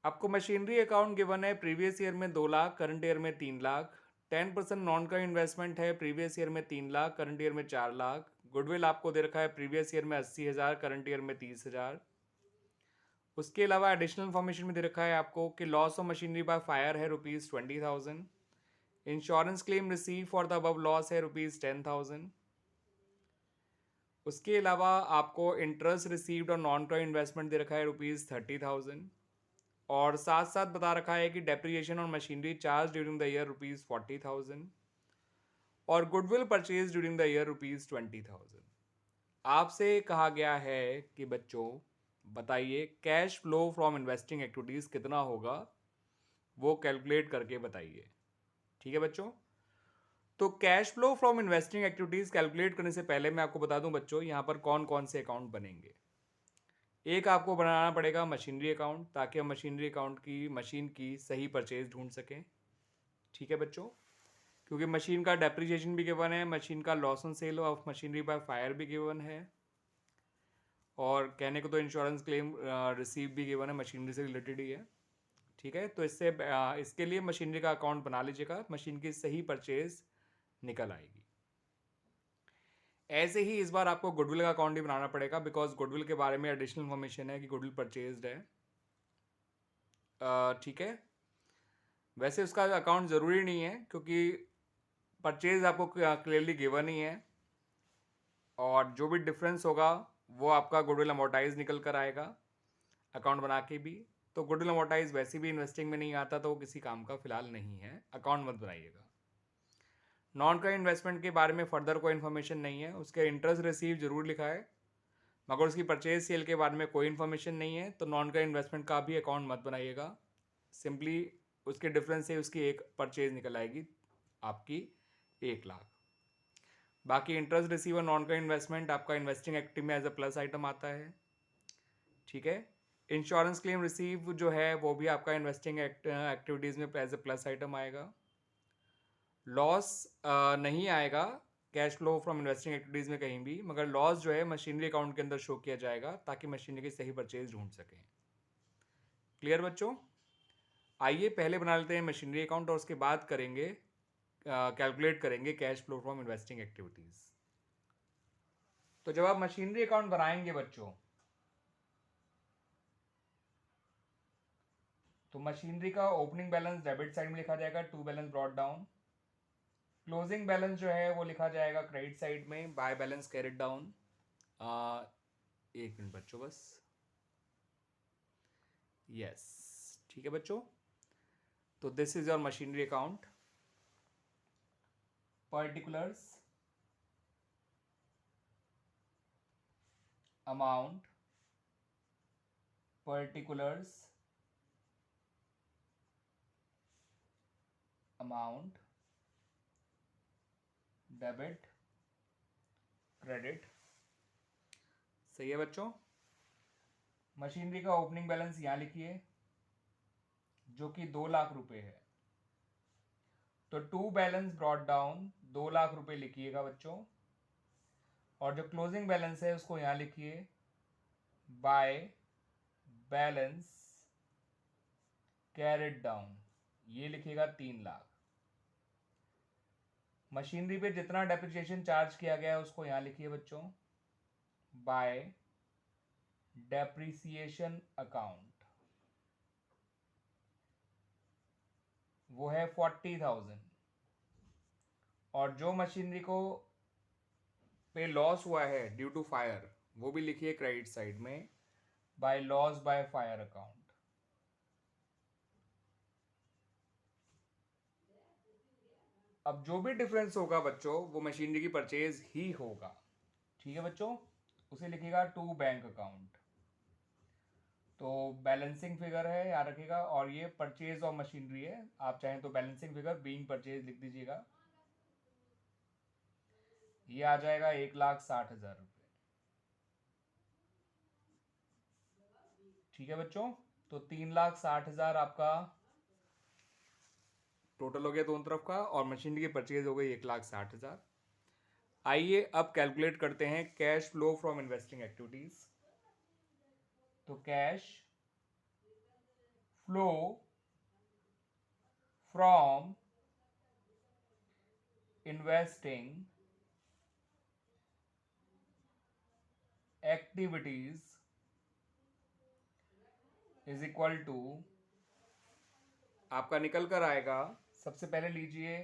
आपको machinery account given है, previous year में 2 लाख, करंट ईयर में 3 लाख। 10% नॉन का इन्वेस्टमेंट है, प्रीवियस ईयर में 3 लाख, करंट ईयर में 4 लाख। गुडविल आपको दे रखा है प्रीवियस ईयर में 80,000, करंट ईयर में 30,000। उसके अलावा एडिशनल इन्फॉर्मेशन में दे रखा है आपको कि loss of machinery by fire है ₹20,000। Insurance claim receive for the above loss है ₹10,000। उसके अलावा आपको इंटरेस्ट रिसीव्ड और नॉन का इन्वेस्टमेंट दे रखा है ₹30,000। और साथ साथ बता रखा है कि डेप्रिसिएशन और machinery charge during the year ₹40,000 और goodwill purchase during the year ₹20,000। आपसे कहा गया है कि बच्चों बताइए cash flow from investing activities कितना होगा, वो कैलकुलेट करके बताइए। ठीक है बच्चों, तो cash flow from investing activities calculate करने से पहले मैं आपको बता दूं बच्चों यहाँ पर कौन कौन से अकाउंट बनेंगे। एक आपको बनाना पड़ेगा मशीनरी अकाउंट, ताकि हम मशीनरी अकाउंट की मशीन की सही परचेज ढूंढ सकें। ठीक है बच्चों, क्योंकि मशीन का डेप्रिसिएशन भी गिवन है, मशीन का loss on sale of machinery by fire भी गिवन है, और कहने को तो इंश्योरेंस क्लेम रिसीव भी गिवन है, मशीनरी से रिलेटेड ही है। ठीक है, तो इसके लिए मशीनरी का अकाउंट बना लीजिएगा, मशीन की सही परचेज निकल आएगी। ऐसे ही इस बार आपको गुडविल का अकाउंट भी बनाना पड़ेगा, बिकॉज गुडविल के बारे में एडिशनल इन्फॉर्मेशन है कि गुडविल परचेज्ड है। ठीक है, वैसे उसका अकाउंट ज़रूरी नहीं है क्योंकि परचेज आपको क्लियरली गिवन ही है, और जो भी डिफरेंस होगा वो आपका गुडविल अमोर्टाइज निकल कर आएगा अकाउंट बना के भी। तो गुडविल अमोर्टाइज वैसे भी इन्वेस्टिंग में नहीं आता, तो वो किसी काम का फिलहाल नहीं है, अकाउंट मत बनाइएगा। नॉन का इन्वेस्टमेंट के बारे में फर्दर कोई इन्फॉर्मेशन नहीं है, उसके इंटरेस्ट रिसीव जरूर लिखा है, मगर उसकी परचेज सेल के बारे में कोई इन्फॉर्मेशन नहीं है, तो नॉन का इन्वेस्टमेंट का भी अकाउंट मत बनाइएगा। सिंपली उसके डिफरेंस से उसकी एक परचेज निकल आएगी आपकी 1 लाख। बाकी इंटरेस्ट रिसीव और नॉन का इन्वेस्टमेंट आपका इन्वेस्टिंग एक्टिव में एज अ प्लस आइटम आता है। ठीक है, इंश्योरेंस क्लेम रिसीव जो है वो भी आपका इन्वेस्टिंग एक्टिविटीज़ में एज अ प्लस आइटम आएगा। लॉस नहीं आएगा cash flow from investing activities में कहीं भी, मगर लॉस जो है मशीनरी अकाउंट के अंदर शो किया जाएगा ताकि मशीनरी की सही परचेज ढूंढ सकें। क्लियर बच्चों, आइए पहले बना लेते हैं मशीनरी अकाउंट और उसके बाद करेंगे कैलकुलेट करेंगे cash flow from investing activities. तो जब आप मशीनरी अकाउंट बनाएंगे बच्चों, तो मशीनरी का ओपनिंग बैलेंस डेबिट साइड में लिखा जाएगा, to balance brought down. Closing balance जो है वो लिखा जाएगा क्रेडिट साइड में, by balance carried down. 1 minute बच्चों बस, यस ठीक है बच्चों। तो this is your machinery account. Particulars, amount, particulars, amount, debit, credit. सही है बच्चों। मशीनरी का ओपनिंग बैलेंस यहां लिखिए जो कि 2 लाख रुपए है, तो to balance brought down 2 lakh रुपए लिखिएगा बच्चों, और जो क्लोजिंग बैलेंस है उसको यहां लिखिए बाय बैलेंस कैरिड डाउन, ये लिखिएगा 3 लाख। मशीनरी पे जितना डेप्रिसिएशन चार्ज किया गया है उसको यहां लिखिए बच्चों बाय डेप्रिसिएशन अकाउंट, वो है 40,000। और जो मशीनरी को पे लॉस हुआ है ड्यू टू फायर वो भी लिखिए क्रेडिट साइड में by loss by fire account. अब जो भी डिफरेंस होगा बच्चों वो मशीनरी की परचेज ही होगा। ठीक है बच्चों, उसे लिखिएगा टू बैंक अकाउंट। तो बैलेंसिंग फिगर है याद रखिएगा, और ये परचेज ऑफ मशीनरी है, आप चाहें तो बैलेंसिंग फिगर बीइंग परचेज लिख दीजिएगा। ये आ जाएगा 1,60,000 रुपये। ठीक है बच्चों, तो 3,60,000 आपका टोटल हो गया दोनों तरफ का, और मशीनरी की परचेज हो गई 1,60,000। आइए अब कैलकुलेट करते हैं cash flow from investing activities. तो cash flow from investing activities is equal to, आपका निकल कर आएगा, सबसे पहले लीजिए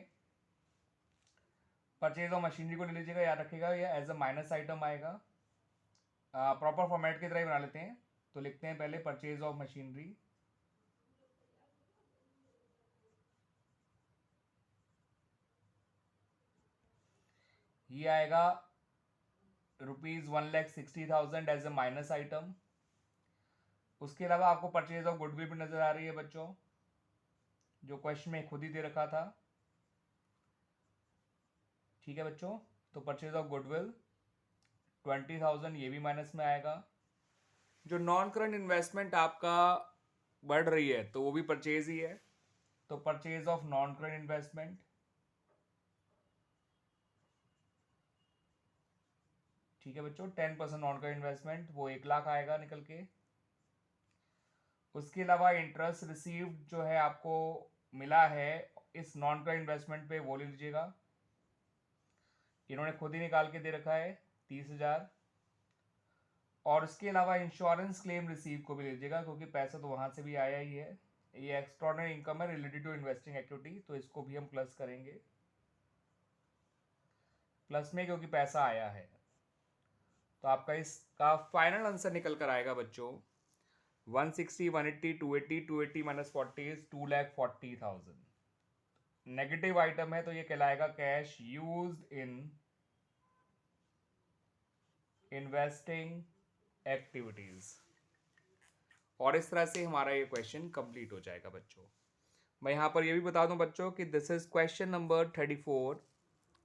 परचेज ऑफ मशीनरी को ले लीजिएगा, याद रखिएगा ये एज अ माइनस आइटम आएगा। प्रॉपर फॉर्मेट की तरह ही बना लेते हैं, तो लिखते हैं पहले परचेज ऑफ मशीनरी, ये आएगा ₹1,60,000 एज अ माइनस आइटम। उसके अलावा आपको परचेज ऑफ गुडविल भी नजर आ रही है बच्चों, जो क्वेश्चन में खुद ही दे रखा था। ठीक है बच्चों, तो परचेज ऑफ गुडविल 20,000 ये भी माइनस में आएगा। जो नॉन करंट इन्वेस्टमेंट आपका बढ़ रही है तो वो भी परचेज ही है, तो purchase of non current investment, ठीक है बच्चों, 10% नॉन करंट इन्वेस्टमेंट, वो 1,00,000 आएगा निकल के। उसके अलावा इंटरेस्ट रिसीव्ड जो है आपको मिला है इस नॉन करंट इन्वेस्टमेंट पे, वो ले लीजिएगा, इन्होंने खुद ही निकाल के दे रखा है 30,000। और उसके अलावा इंश्योरेंस क्लेम रिसीव को भी लीजिएगा, क्योंकि पैसा तो वहां से भी आया ही है, ये एक्स्ट्राऑर्डिनरी इनकम है रिलेटेड टू इन्वेस्टिंग एक्टिविटी, तो इसको भी हम प्लस करेंगे प्लस में, क्योंकि पैसा आया है। तो आपका इसका फाइनल आंसर निकल कर आएगा बच्चों 160, 180, 280, 280 माइनस 40 इज 2,40,000। नेगेटिव आइटम है तो ये कहलाएगा cash used in investing activities. और इस तरह से हमारा ये क्वेश्चन कंप्लीट हो जाएगा बच्चों। मैं यहाँ पर ये भी बता दूं बच्चों कि this is question number 34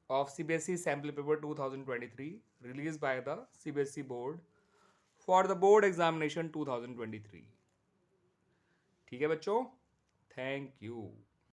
of CBSE sample paper 2023 released by the CBSE board for the board examination 2023। ठीक है बच्चों, थैंक यू।